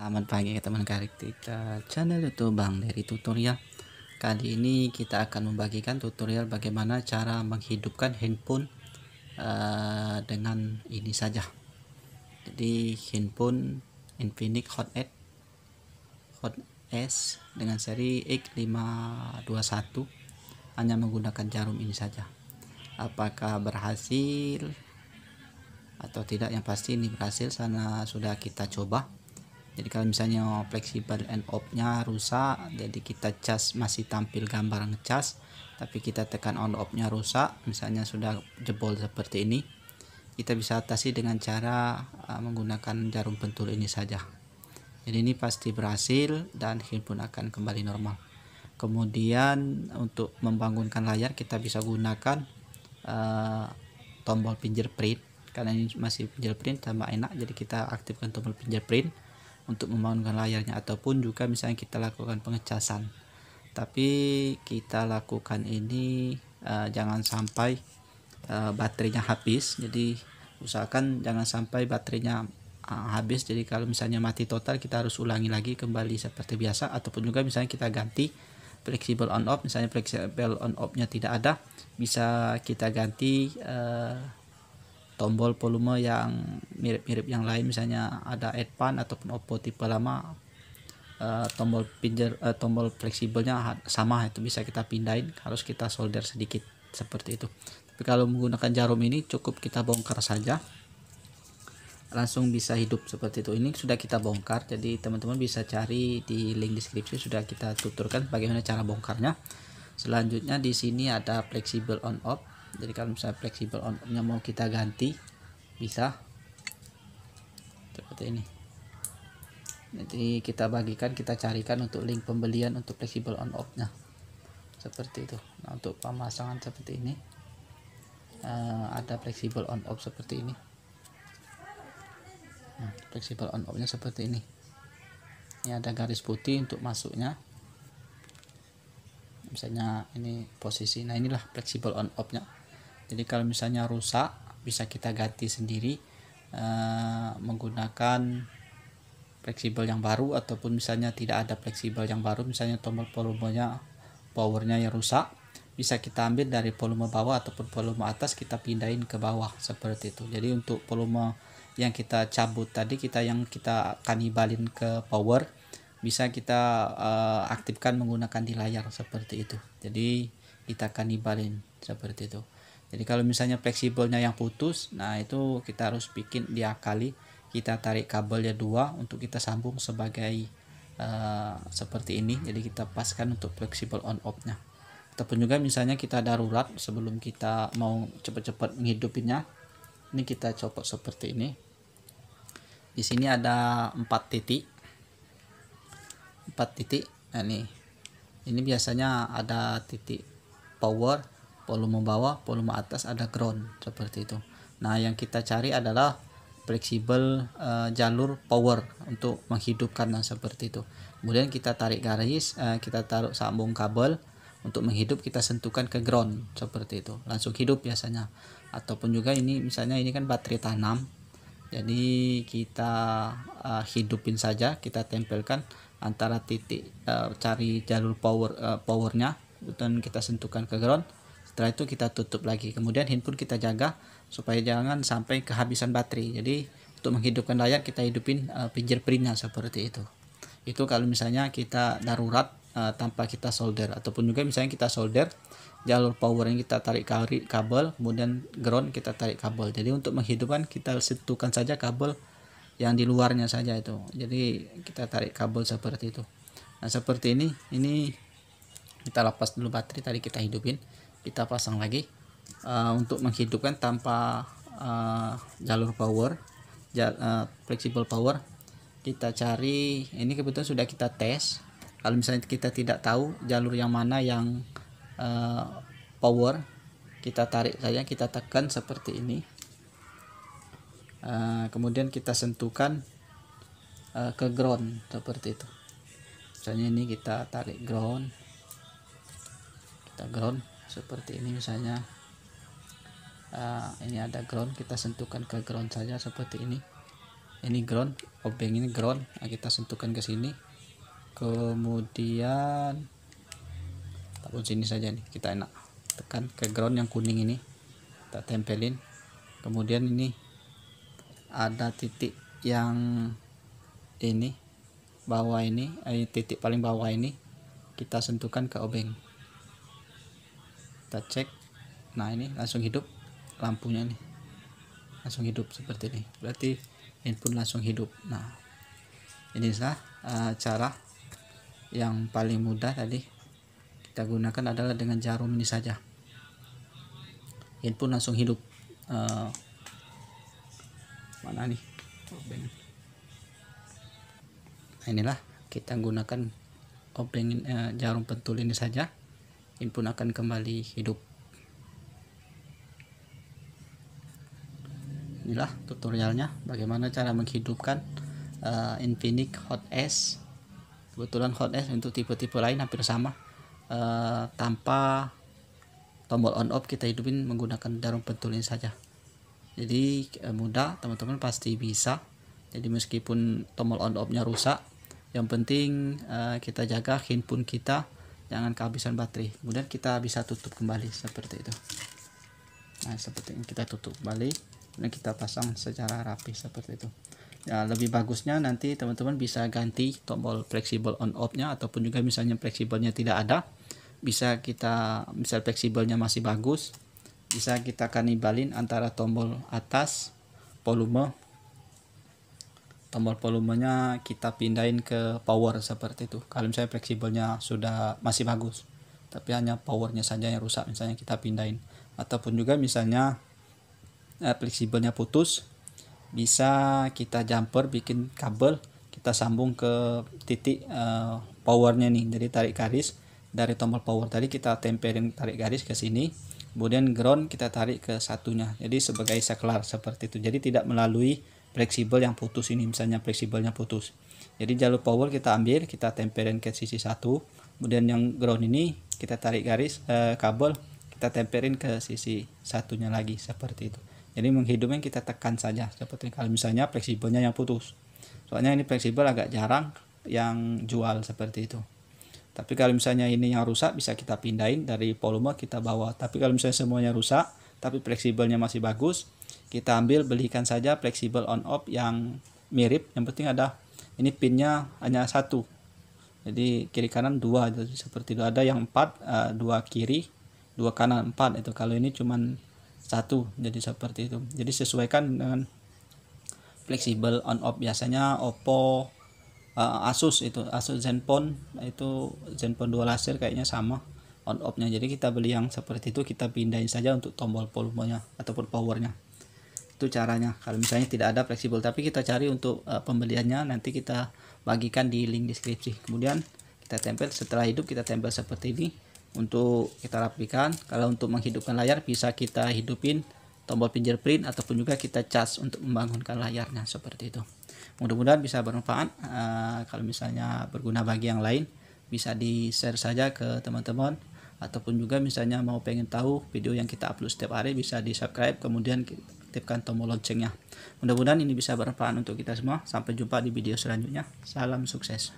Selamat pagi teman karik kita channel YouTube Bang dari tutorial. Kali ini kita akan membagikan tutorial bagaimana cara menghidupkan handphone dengan ini saja. Jadi handphone Infinix Hot S dengan seri X521 hanya menggunakan jarum ini saja. Apakah berhasil atau tidak? Yang pasti ini berhasil karena sudah kita coba. Jadi kalau misalnya fleksibel and off nya rusak, jadi kita cas masih tampil gambar ngecas, tapi kita tekan on off nya rusak, misalnya sudah jebol seperti ini, kita bisa atasi dengan cara menggunakan jarum pentul ini saja. Jadi ini pasti berhasil dan handphone akan kembali normal. Kemudian untuk membangunkan layar kita bisa gunakan tombol fingerprint, karena ini masih fingerprint tambah enak, jadi kita aktifkan tombol fingerprint untuk membangunkan layarnya, ataupun juga misalnya kita lakukan pengecasan, tapi kita lakukan ini jangan sampai baterainya habis. Jadi usahakan jangan sampai baterainya habis. Jadi kalau misalnya mati total, kita harus ulangi lagi kembali seperti biasa, ataupun juga misalnya kita ganti fleksibel on off. Misalnya fleksibel on off nya tidak ada, bisa kita ganti tombol volume yang mirip-mirip yang lain, misalnya ada Advan ataupun Oppo tipe lama, tombol fleksibelnya sama, itu bisa kita pindahin, harus kita solder sedikit seperti itu. Tapi kalau menggunakan jarum ini cukup kita bongkar saja, langsung bisa hidup seperti itu. Ini sudah kita bongkar, jadi teman-teman bisa cari di link deskripsi, sudah kita tuturkan bagaimana cara bongkarnya. Selanjutnya di sini ada fleksibel on off. Jadi kalau misalnya fleksibel on off nya mau kita ganti, bisa seperti ini. Jadi kita bagikan, kita carikan untuk link pembelian untuk fleksibel on off nya seperti itu. Nah, untuk pemasangan seperti ini ada fleksibel on off seperti ini. Fleksibel on off nya seperti ini. Ini ada garis putih untuk masuknya, misalnya ini posisi. Nah, inilah fleksibel on off nya. Jadi kalau misalnya rusak, bisa kita ganti sendiri menggunakan fleksibel yang baru, ataupun misalnya tidak ada fleksibel yang baru, misalnya tombol volumenya, powernya yang rusak, bisa kita ambil dari volume bawah ataupun volume atas, kita pindahin ke bawah seperti itu. Jadi untuk volume yang kita cabut tadi, yang kita kanibalin ke power, bisa kita aktifkan menggunakan di layar seperti itu. Jadi kita kanibalin seperti itu. Jadi kalau misalnya fleksibelnya yang putus, nah itu kita harus bikin diakali, kita tarik kabelnya 2 untuk kita sambung sebagai seperti ini. Jadi kita paskan untuk fleksibel on off nya. Ataupun juga misalnya kita darurat, sebelum kita mau cepat-cepat menghidupinnya, ini kita copot seperti ini. Di sini ada 4 titik. Nah ini biasanya ada titik power, volume bawah, volume atas, ada ground seperti itu. Nah, yang kita cari adalah fleksibel jalur power untuk menghidupkan, nah seperti itu. Kemudian kita tarik garis, kita taruh sambung kabel untuk menghidup, kita sentuhkan ke ground seperti itu, langsung hidup biasanya. Ataupun juga ini misalnya ini kan baterai tanam, jadi kita hidupin saja, kita tempelkan antara titik, cari jalur powernya, dan kita sentuhkan ke ground. Setelah itu kita tutup lagi, kemudian handphone kita jaga supaya jangan sampai kehabisan baterai. Jadi untuk menghidupkan layar, kita hidupin fingerprintnya seperti itu. Itu kalau misalnya kita darurat tanpa kita solder, ataupun juga misalnya kita solder jalur power yang kita tarik kabel, kemudian ground kita tarik kabel. Jadi untuk menghidupkan kita sentuhkan saja kabel yang di luarnya saja itu. Jadi kita tarik kabel seperti itu. Nah, seperti ini kita lepas dulu baterai, tadi kita hidupin, kita pasang lagi untuk menghidupkan tanpa jalur power, fleksibel power. Kita cari, ini kebetulan sudah kita tes. Kalau misalnya kita tidak tahu jalur yang mana yang power, kita tarik saja, kita tekan seperti ini, kemudian kita sentuhkan ke ground seperti itu. Misalnya ini kita tarik ground, kita ground seperti ini misalnya. Ini ada ground, kita sentuhkan ke ground saja seperti ini. ini ground, obeng ini ground. Nah, kita sentuhkan ke sini, kemudian taruh sini saja nih, kita enak tekan ke ground yang kuning ini, kita tempelin. Kemudian ini ada titik yang ini bawah ini, titik paling bawah ini kita sentuhkan ke obeng, kita cek. Nah ini langsung hidup lampunya nih, langsung hidup seperti ini, berarti input langsung hidup. Nah inilah cara yang paling mudah tadi kita gunakan adalah dengan jarum ini saja, input langsung hidup. Mana nih obeng? Nah inilah kita gunakan obeng, jarum pentul ini saja, input akan kembali hidup. Inilah tutorialnya bagaimana cara menghidupkan Infinix Hot S. Kebetulan Hot S untuk tipe-tipe lain hampir sama, tanpa tombol on off kita hidupin menggunakan jarum pentul ini saja. Jadi mudah, teman-teman pasti bisa. Jadi meskipun tombol on off nya rusak, yang penting kita jaga handphone kita jangan kehabisan baterai, kemudian kita bisa tutup kembali seperti itu. Nah seperti ini, kita tutup kembali dan kita pasang secara rapi seperti itu. Ya, lebih bagusnya nanti teman-teman bisa ganti tombol fleksibel on off nya, ataupun juga misalnya fleksibelnya tidak ada, bisa kita, misal fleksibelnya masih bagus, bisa kita kanibalin antara tombol atas volume, tombol volumenya kita pindahin ke power seperti itu. Kalau misalnya fleksibelnya sudah masih bagus tapi hanya powernya saja yang rusak, misalnya kita pindahin. Ataupun juga misalnya fleksibelnya putus, bisa kita jumper, bikin kabel, kita sambung ke titik powernya nih. Jadi tarik garis dari tombol power tadi, kita tempelin tarik garis ke sini, kemudian ground kita tarik ke satunya, jadi sebagai saklar seperti itu. Jadi tidak melalui fleksibel yang putus ini, misalnya fleksibelnya putus. Jadi jalur power kita ambil, kita tempelin ke sisi satu, kemudian yang ground ini kita tarik garis kabel, kita tempelin ke sisi satunya lagi seperti itu. Jadi menghidupnya kita tekan saja seperti kalau misalnya fleksibelnya yang putus. Soalnya ini fleksibel agak jarang yang jual seperti itu. Tapi kalau misalnya ini yang rusak, bisa kita pindahin dari volume kita bawa. Tapi kalau misalnya semuanya rusak tapi fleksibelnya masih bagus, kita ambil, belikan saja fleksibel on off yang mirip, yang penting ada ini pinnya hanya satu, jadi kiri kanan dua, jadi seperti itu. Ada yang 4, 2 kiri 2 kanan 4 itu. Kalau ini cuman satu, jadi seperti itu. Jadi sesuaikan dengan fleksibel on off. Biasanya Oppo, Asus itu, Asus Zenfone itu, Zenfone 2 laser kayaknya sama on off nya. Jadi kita beli yang seperti itu, kita pindahin saja untuk tombol volumenya ataupun powernya. Itu caranya kalau misalnya tidak ada fleksibel. Tapi kita cari untuk pembeliannya, nanti kita bagikan di link deskripsi. Kemudian kita tempel, setelah hidup kita tempel seperti ini untuk kita rapikan. Kalau untuk menghidupkan layar, bisa kita hidupin tombol fingerprint ataupun juga kita cas untuk membangunkan layarnya seperti itu. Mudah-mudahan bisa bermanfaat. Kalau misalnya berguna bagi yang lain, bisa di share saja ke teman-teman, ataupun juga misalnya mau pengen tahu video yang kita upload setiap hari, bisa di subscribe, kemudian aktifkan tombol loncengnya. Mudah-mudahan ini bisa bermanfaat untuk kita semua. Sampai jumpa di video selanjutnya. Salam sukses.